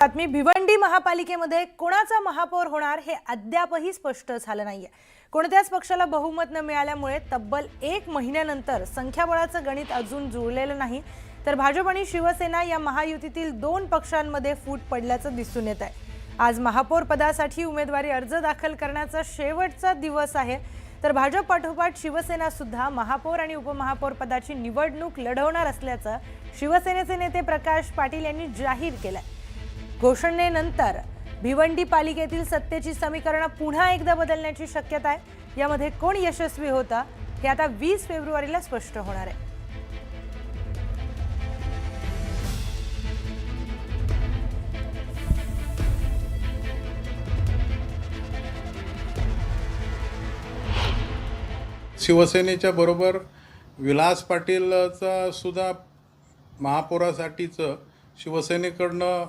बातमी भिवंडी महापालिकेमध्ये कोणाचा महापौर होणार हे अद्यापही स्पष्ट झालं नाहीये। कोणत्याच पक्षाला बहुमत न मिळाल्यामुळे तब्बल 1 महिन्यानंतर संख्याबळाचं गणित अजून जुळलेलं नाही। तर भाजप आणि शिवसेना या महायुतीतील 2 पक्षांमध्ये फूट पडल्याचं दिसून येत आहे। आज महापौर पदासाठी उमेदवारी अर्ज दाखल करण्याचा शेवटचा दिवस आहे। तर भाजप पाठोपाठ शिवसेना सुद्धा महापौर आणि उपमहापौर पदाची निवडणूक लढवणार असल्याचं शिवसेनेचे नेते प्रकाश पाटील यांनी जाहीर केलंय। घोषणेनंतर भिवंडी पालिकेतील सत्तेची समीकरण पुन्हा एकदा बदलण्याची शक्यता आहे। यामध्ये कोण यशस्वी होता हे आता 20 फेब्रुवारीला स्पष्ट होणार आहे। शिवसेनेच्या बरोबर विलास पाटीलचा सुद्धा महापौरासाठीचं शिवसेनेकडनं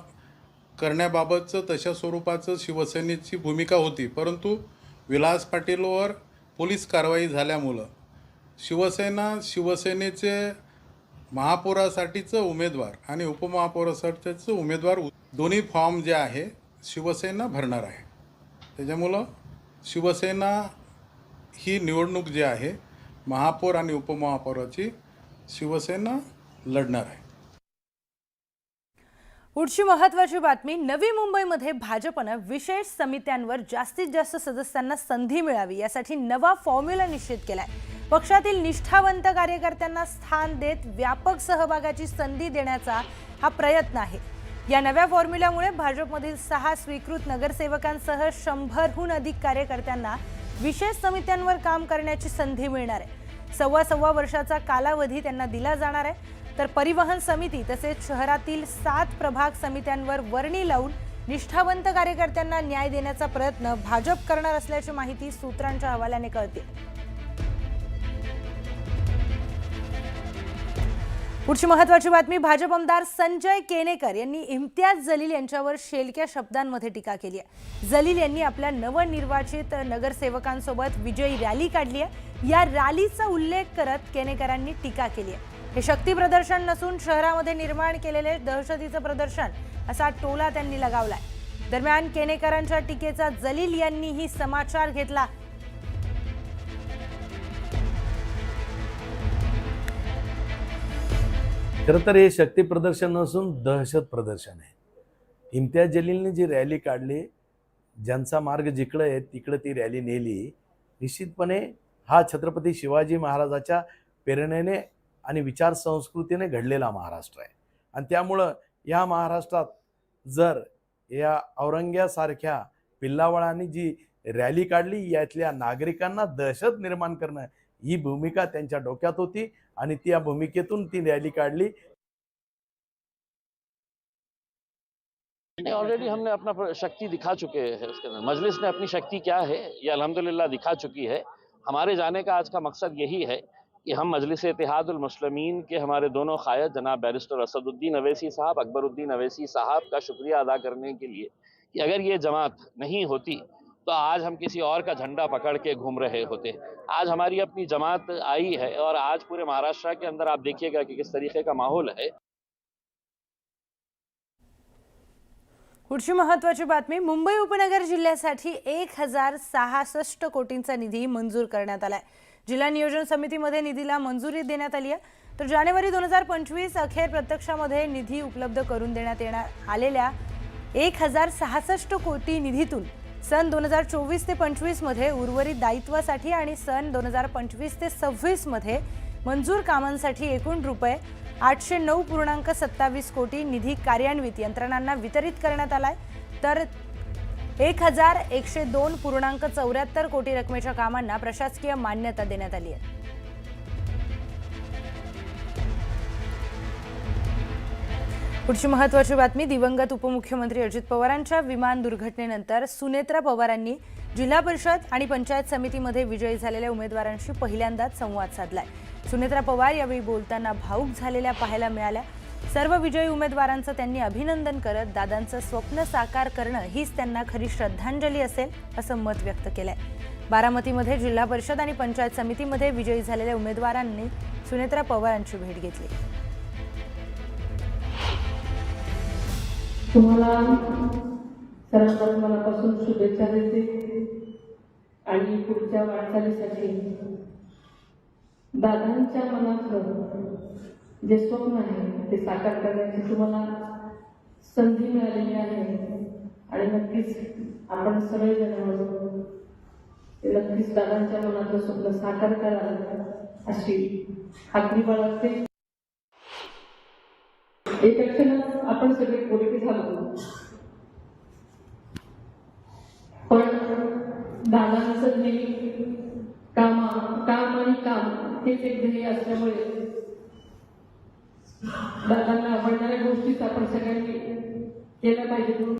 करण्याबाबतचं तशा स्वरूपाचं शिवसेनेची भूमिका होती, परंतु विलास पाटीलवर पोलीस कारवाई झाल्यामुळं शिवसेनेचे महापौरासाठीचं उमेदवार आणि उपमहापौरासाठीचं उमेदवार दोन्ही फॉर्म जे आहे शिवसेना भरणार आहे। त्याच्यामुळं शिवसेना ही निवडणूक जी आहे महापौर आणि उपमहापौराची शिवसेना लढणार आहे। पुढची महत्त्वाची बातमी, नवी मुंबईमध्ये भाजपने विशेष समित्यांवर जास्तीत जास्त सदस्यांना संधी मिळावी यासाठी नवा फॉर्म्युला निश्चित केलाय। पक्षातील निष्ठावंत कार्यकर्त्यांना स्थान देत व्यापक सहभागाची संधी देण्याचा हा प्रयत्न आहे। या नव्या फॉर्म्युल्यामुळे भाजपमधील 6 स्वीकृत नगरसेवकांसह 100हून अधिक कार्यकर्त्यांना विशेष समित्यांवर काम करण्याची संधी मिळणार आहे। सव्वा वर्षाचा कालावधी त्यांना दिला जाणार आहे। तर परिवहन समिती तसेच शहरातील 7 प्रभाग समित्यांवर वर्णी लावून निष्ठावंत कार्यकर्त्यांना न्याय देण्याचा प्रयत्न भाजप करणार असल्याची माहिती सूत्रांच्या हवाल्याने कळते। पुढची महत्त्वाची बातमी, भाजप आमदार संजय केनेकर यांनी इम्तियाज जलील यांच्यावर शेलक्या शब्दांमध्ये टीका केली आहे। जलील यांनी आपल्या नवनिर्वाचित नगरसेवकांसोबत विजयी रॅली काढली आहे। या रॅलीचा उल्लेख करत केनेकरांनी टीका केली आहे। हे शक्ती प्रदर्शन नसून शहरामध्ये निर्माण केलेले दहशतीचं प्रदर्शन असा टोला त्यांनी लगावलाय। दरम्यान केनेकरांच्या टीकेचा जलील यांनीही समाचार घेतला। खरं तर हे शक्ती प्रदर्शन नसून दहशत प्रदर्शन आहे। इम्तियाज जलीलने जी रॅली काढली, ज्यांचा मार्ग जिकडे आहे तिकडे ती रॅली नेली, निश्चितपणे हा छत्रपती शिवाजी महाराजाच्या प्रेरणेने आणि विचार संस्कृतीने घडलेला महाराष्ट्र आहे। आणि त्यामुळं या महाराष्ट्रात जर या औरंग्यासारख्या पिल्लावळांनी जी रॅली काढली, यातल्या नागरिकांना दहशत निर्माण करणं ही भूमिका त्यांच्या डोक्यात होती आणि त्या भूमिकेतून ती रॅली काढली। ऑलरेडी हमने अपना शक्ति दिखा चुके हैं। उसके अंदर मजलिस ने अपनी शक्ति क्या है ये अल्हम्दुलिल्लाह दिखा चुकी है। हमारे जाने का आज का मकसद यही है कि हम मजलिस इत्तेहादुल मुस्लिमीन के हमारे दोनों क़ायद जनाब बैरिस्टर असदुद्दीन अवैसी साहब, अकबरुद्दीन अवैसी साहब का शुक्रिया अदा करने के लिए कि अगर ये जमात नहीं होती तो आज हम किसी और का झंडा पकड़ के घूम रहे होते। आज हमारी अपनी जमात आई है और आज पूरे महाराष्ट्र के अंदर आप देखिएगा कि किस तरीके का माहौल है। पुढची महत्त्वाची बातमी, मुंबई उपनगर जिल्ह्यासाठी 1066 कोटींचा निधी मंजूर करण्यात आलाय। जिल्हा नियोजन समितीमध्ये निधीला मंजुरी देण्यात आली आहे। तर जानेवारी 2025 अखेर प्रत्यक्षामध्ये निधी उपलब्ध करून देण्यात येणार आलेल्या 1066 कोटी निधीतून सन 2024 ते 25 मध्ये उर्वरित दायित्वासाठी आणि सन 2025 ते 26 मध्ये मंजूर कामांसाठी एकूण रुपये 809.27 कोटी निधी कार्यान्वित यंत्रणांना वितरित करण्यात आलाय। तर 1102.74 कोटी रकमेच्या कामांना प्रशासकीय मान्यता देण्यात आली आहे। पुढची महत्त्वाची बातमी, दिवंगत उपमुख्यमंत्री अजित पवारांच्या विमान दुर्घटनेनंतर सुनेत्रा पवारांनी जिल्हा परिषद आणि पंचायत समितीमध्ये विजयी झालेल्या उमेदवारांशी पहिल्यांदाच संवाद साधलाय। सुनेत्रा पवार यावेळी बोलताना भावूक झालेल्या पाहायला मिळाल्या। सर्व विजयी उमेदवारांचं त्यांनी अभिनंदन करत दादांचं स्वप्न साकार करणं हीच त्यांना खरी श्रद्धांजली असेल असं मत व्यक्त केलंय। बारामतीमध्ये जिल्हा परिषद आणि पंचायत समितीमध्ये विजयी झालेल्या उमेदवारांनी सुनेत्रा पवारांची भेट घेतली। तुम्हाला सर्वात मनापासून शुभेच्छा देते आणि पुढच्या वाटचालीसाठी दादांच्या मनातलं जे स्वप्न आहे ते साकार करण्याची तुम्हाला संधी मिळालेली आहे आणि नक्कीच आपण सगळेजण मिळून ते नक्कीच दादांच्या मनातलं स्वप्न साकार कराल अशी खात्री बाळगते. एका क्षणात आपण सगळे पुरेसे झालो, पण दादांचं नेहमी काम आणि काम हेच एक ध्येय असल्यामुळे दादांना आवडणाऱ्या गोष्टीच आपण सगळ्यांनी केल्या पाहिजेत.